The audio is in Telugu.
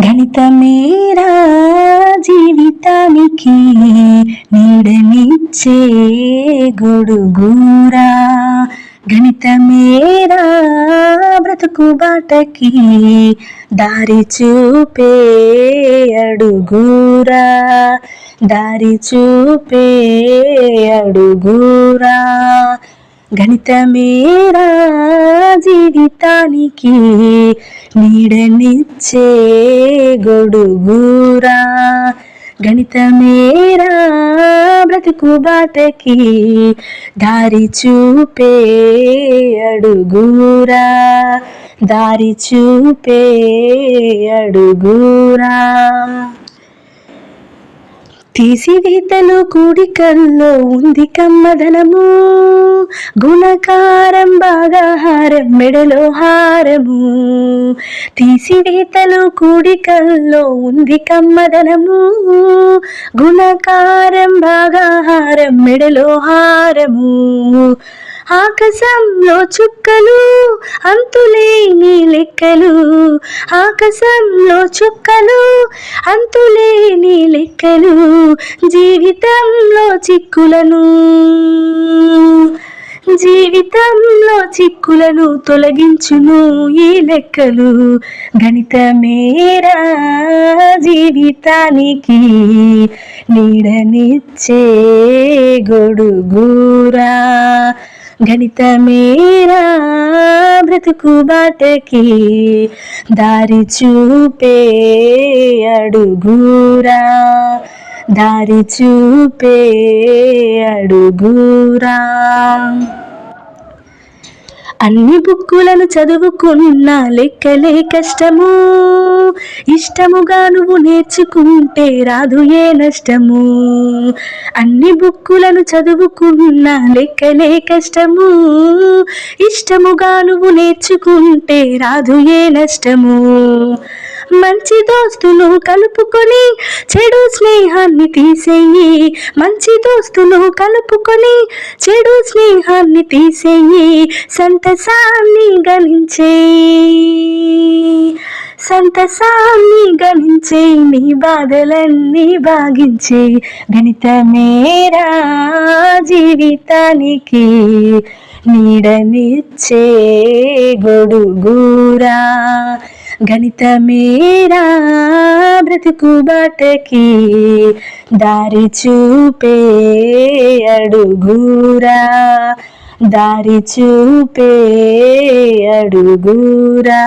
గణితమేరా జీవితానికి నీడనిచ్చే గొడుగురా, గణితమేరా బ్రతుకు బాటకి దారి చూపే అడుగురా, దారి చూపే అడుగురా. గణితమేరా జీవితానికి నీడనిచ్చే గొడుగురా, గణితమేరా బ్రతుకు బాటకి దారి చూపే అడుగురా, దారి చూపే అడుగురా. తీసివేతలు కూడికల్లో ఉంది కమ్మదనము, గుణకారం భాగాహారం మెడలో హారము. తీసివేతలు కూడికల్లో ఉంది కమ్మదనము, గుణకారం భాగాహారం మెడలో హారము. ఆకాశంలో చుక్కలు అంతులేని లెక్కలు, ఆకాశంలో చుక్కలు అంతులేని లెక్కలు. జీవితంలో చిక్కులను, జీవితంలో చిక్కులను తొలగించును ఈ లెక్కలు. గణితమేరా జీవితానికి నీడనిచ్చే గొడుగురా, గణితమేరా బ్రతుకు బాటకి దారి చూపే అడుగురా, దారి చూపే అడుగురా. అన్ని బుక్కులను చదువుకున్న లెక్కలే కష్టము, ఇష్టముగా నువ్వు నేర్చుకుంటే రాదు ఏ నష్టము. అన్ని బుక్కులను చదువుకున్న లెక్కలే కష్టము, ఇష్టముగా నువ్వు నేర్చుకుంటే రాదు ఏ నష్టము. మంచి దోస్తును కలుపుకొని చెడు స్నేహాన్ని తీసేయి, మంచి దోస్తును కలుపుకొని చెడు స్నేహాన్ని తీసేయి. సంతసాన్ని గణించేయి, సంతసాన్ని గణించే నీ బాధలన్నీ భాగించే. గణితమేరా జీవితానికి నీడనిచ్చే గొడుగురా, గణితమేరా బ్రతుకు బాటకి దారి చూపే అడుగురా, దారి చూపే అడుగురా.